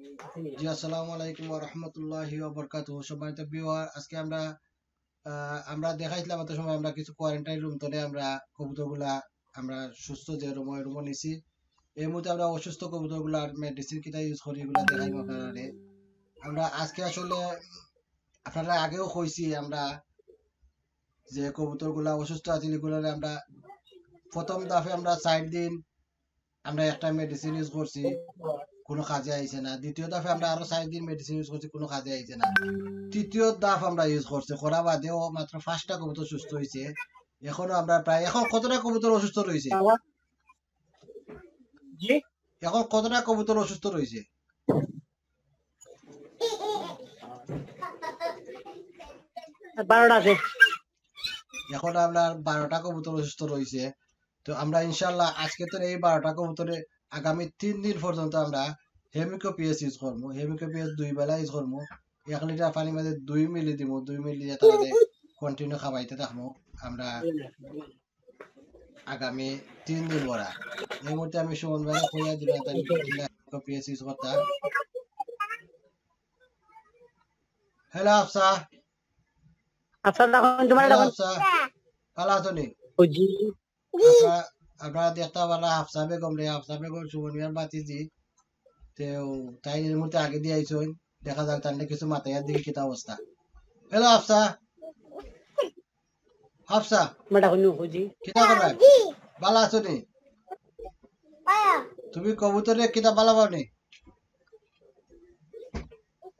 জি আসসালামু আলাইকুম ওয়া রাহমাতুল্লাহি ওয়া বারাকাতুহু। সম্মানিত ভিউয়ার, আজকে আমরা দেখাইছিলাম এত সময় আমরা কিছু কোয়ারেন্টাইন রুম তোলে আমরা কবুতরগুলা আমরা সুস্থ যে রুম নিছি। এই মুহূর্তে আমরা অসুস্থ কবুতরগুলার মেডিসিন কিটা ইউজ করি এগুলা দেখাইম আপনারা। আমরা আজকে আসলে আপনারা আগেও কইছি আমরা যে কবুতরগুলা অসুস্থ আছে এগুলোরে আমরা প্রথম দাফে আমরা 4 দিন আমরা একটা মেডিসিন ইউজ করছি, কোনো কাজে আইছে না। দ্বিতীয় দাফে আমরা আরো 4 দিন মেডিসিন ইউজ করছি, কোনো কাজে আইছে না। তৃতীয় দাফ আমরা ইউজ করছি, করা বাদেও মাত্র 5টা কবুতর সুস্থ হয়েছে। এখনো আমরা প্রায় এখন কতটা কবুতর অসুস্থ রয়েছে? জি এখন কতটা কবুতর অসুস্থ রয়েছে? 12টা আছে। এখন আমরা 12টা কবুতর অসুস্থ রয়েছে। তো আমরা ইনশাল্লাহ আজকে তো এই 12টা কবুতরে আগামী 3 দিন পর্যন্ত আমরা হেমিকো পিএস ইউজ করবো। হেমিকো পিএস 2 বেলা ইউজ করবো। 1 লিটার পানির মধ্যে 2 মিলি দিব, 2 মিলি দিয়ে তাহলে কন্টিনিউ খাওয়াইতে থাকবো আমরা আগামী 3 দিন পরা। এই মুহূর্তে আমি সুমন ভাইকে কইয়া দিলাম তাই পিএস ইউজ করতাম। হ্যালো আফসা। আচ্ছা তখন তোমার হ্যালো তখন আফসা, ভালো আছো নি? জি আপনারা দেখতে পারা হাফসা বেগম রে, হাফসা বেগম সুমন মিয়ার বাতিজি। তো তাই এর মধ্যে আগে দিয়ে আইসো, দেখা যাক তার কিছু মাথায় দিকে কিতা অবস্থা। হ্যালো হাফসা। হাফসা মেটা কইনু জি কিতা করবা? ভালো আছো নি? তুমি কবুতরে কিতা ভালো পাও নি?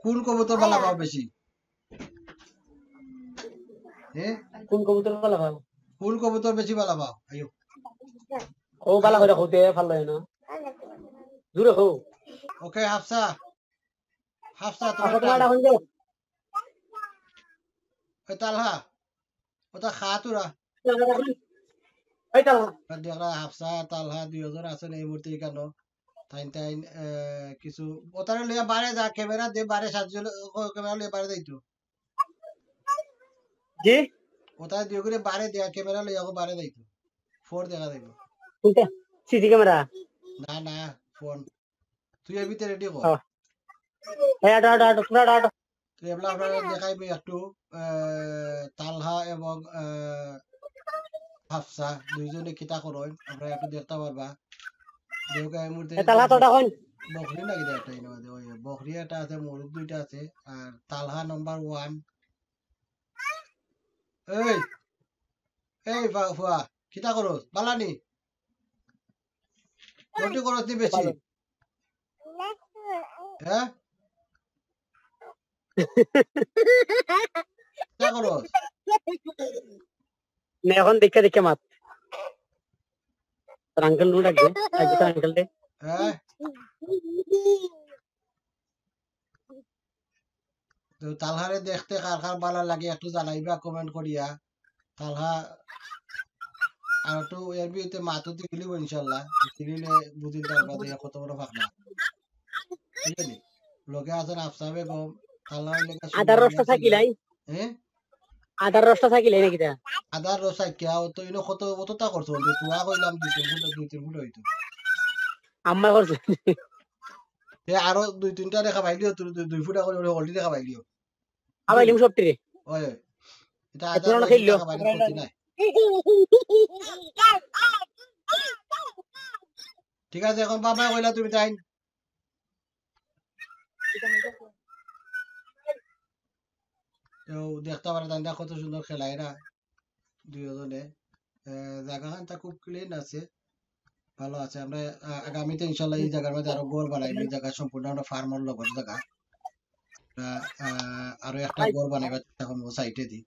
কোন কবুতর ভালো পাও বেশি? হ্যাঁ, কোন কবুতর ভালো পাও? কোন কবুতর বেশি ভালো পাও? আইও ও ভালো করে হতে ভালো না দূরে হো। ওকে হাফসা। হাফসা তোমার আচ্ছা টান। তোমার তখন যে ওই তালহা ওটা খা তোরা। এই তো দেখলা হাফসা তালহা 2 জন আছেন এই মুহূর্তে কেন টাইম কিছু ওতারে লইয়া বারে যা ক্যামেরা দে বারে সাতজন ক্যামেরা লইয়া বারে যাইতো জি ওতারে দিও করে বারে দেয়া ক্যামেরা লইয়া বারে যাইতো ফোর দেখা যাইব। কোনটা সিসি ক্যামেরা? না না, ফোন তুই এর ভিতরে রেডি কর। হ্যাঁ এই আটো আটো আটো পুরা আটো। তুই এবলা আপনারা দেখাইবি একটু তালহা এবং হাফসা 2জনে কিতা করো আমরা একটু দেখতে পারবা। দেউকা এই মুহূর্তে এটা লাতো তখন বকরি নাকি একটা ওই বকরি একটা আছে, মোরগ 2টা আছে। আর তালহা নাম্বার 1। এই এই ফুয়া কিতা করস বালানি কোনটি করস নি বেশি? হ্যাঁ কিতা করস? না এখন দেখে দেখে মাত আঙ্কেল নু ডাকবে আগে তো আঙ্কেল দে হ্যাঁ তো তালহারে দেখতে কার কার বালা লাগে একটু জানাইবা কমেন্ট করিয়া। তালহা আর একটু এর বিয়েতে মাতো দিলিব ইনশাল্লাহ, দিলে বুঝিল তার বাদে কত বড় ফাঁকনা বুঝলি। লোকে আছেন আফসা বেগম, তালহা লেখা আদার সুমন রসটা থাকিলাই হ্যাঁ আদার রসটা থাকিলাই নাকি তা আদার রসাই কেয়া তো ইনো কত কতটা করছো যে তুয়া কইলাম 2-3 ফুট হইতো। আম্মা করছে এ আরো 2-3টা দেখা পাইলিও তুই 2 ফুটা করে অলরেডি দেখা পাইলিও। আবাইলিম সবটিরে ওই এটা এত আদার না রসি খেললো দেখা পাইলে ক্ষতি নাই। ঠিক আছে এখন বাবা কইলা তুমি তাই তো দেখতে পারে তাই কত সুন্দর খেলায় না 2জনে। জায়গাখান তা খুব ক্লিন আছে, ভালো আছে। আমরা আগামীতে ইনশাল্লাহ এই জায়গার মধ্যে আরো ঘর বানাইবো। এই জায়গা সম্পূর্ণ আমরা ফার্মার লগর জায়গা। আরো একটা ঘর বানাইবার চেষ্টা করবো সাইটে দি।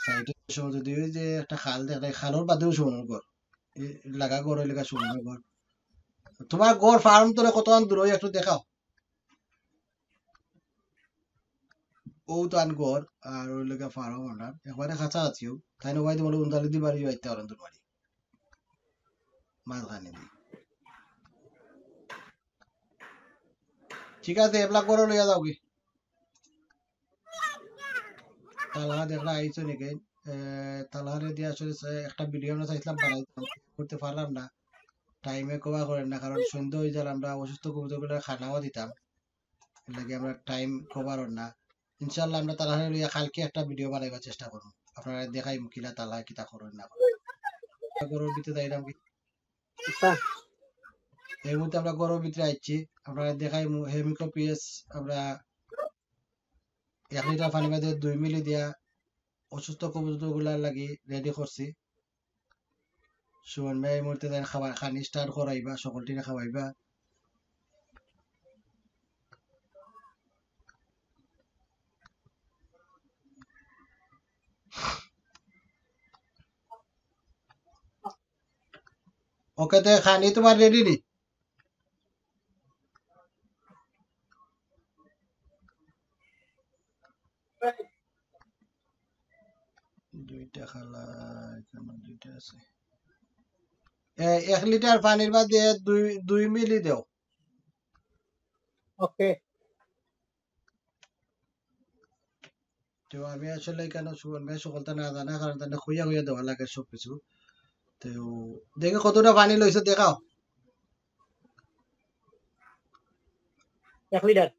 সাইটে যদি ওই যে একটা খাল দেখে খালের বাদেও সুমনের ঘর এই লাগা ঘর ওই লাগা সুমনের ঘর। তোমার ঘর ফার্ম তোরে কত দূর ওই একটু দেখাও। ও তো আন ঘর আর ওই লাগা ফার্ম আমরা একবারে কাছা আছিও তাই না ভাই তোমার উনতালি দি বাড়ি আইতে পারেন তোর বাড়ি মাঝখানে দি। ঠিক আছে এবলা করে লইয়া যাও কি। তালহা দেখলা আইছো নাকি? তালহারে দিয়ে আসলে একটা ভিডিও আমরা চাইছিলাম বানাইতাম, করতে পারলাম না। টাইমে কবা করেন না কারণ সন্ধ্যা হয়ে যার আমরা অসুস্থ কবুতরগুলো খানাও দিতাম। লাগে আমরা টাইম কভার না ইনশাআল্লাহ আমরা তাড়াতাড়ি লইয়া কালকে একটা ভিডিও বানাইবার চেষ্টা করব আপনারা দেখাই কিলা তালা কিতা করেন না গরুর ভিতরে যাইলাম কি আচ্ছা এই মুহূর্তে আমরা গরুর ভিতরে আইছি আপনারা দেখাই হেমিকো পিএস আমরা 1 লিটার পানি মধ্যে 2 মিলি দিয়া অসুস্থ কবুতর গুলার লাগি রেডি করছি সুমন ভাই এই মুহূর্তে তাই খাবার খানি স্টার্ট করাইবা সকলটিরে খাওয়াইবা ওকে তো খানি তোমার রেডি নি দুইটা খালা এখানে দুইটা আছে 1 লিটার পানির মধ্যে 2 মিলি দাও ওকে তো আমি আসলে কেন সুমন ভাই সকলটা না জানা কারণ তাহলে খুইয়া খুইয়া দেওয়া লাগে সবকিছু তো দেখে কতটা পানি লইছে দেখাও 1 লিটার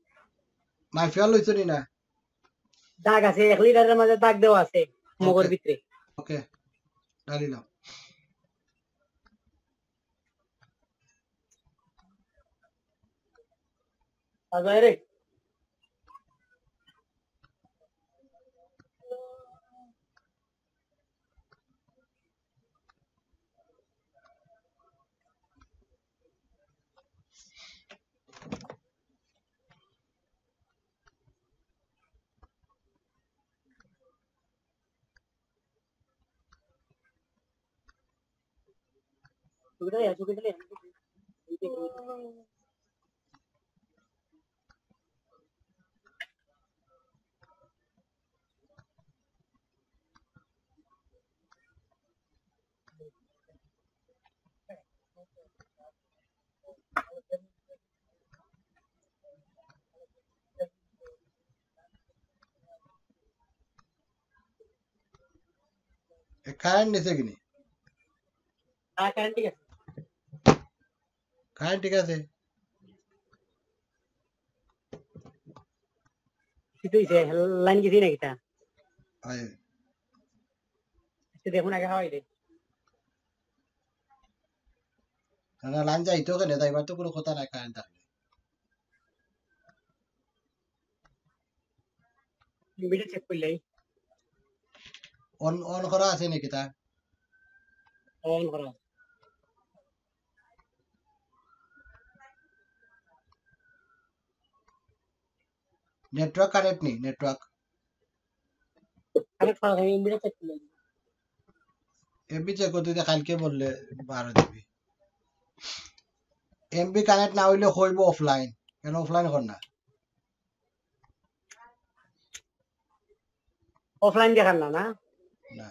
মাইফিয়া লইছো নি না দাগ আছে 1 লিটারের মাঝে দাগ দেওয়া আছে মগর ভিতরে ওকে ডালিলাম আজাই রে সুবিধা কারেন্ট নিছে কিনি কারেন্ট ঠিক আছে কারেন্ট ঠিক আছে কিছু হইছে লাইন গেছি নাকি তা আয় দেখুন আগে হাওয়াই দে না লাইন যাইতো কেন তাইবার তো কোনো কথা নাই কারেন্ট থাকলে ভিডিও চেক করলাই অন অন করা আছে নাকি তা অন করা নেটওয়ার্ক কানেক্ট নেই নেটওয়ার্ক কানেক্ট করা থাকে ভিডিও চেক করলাই এমবি চেক করতে দিতে কালকে বললে 12 দিবি এমবি কানেক্ট না হইলে হইব অফলাইন কেন অফলাইন কর না অফলাইন দেখান না না না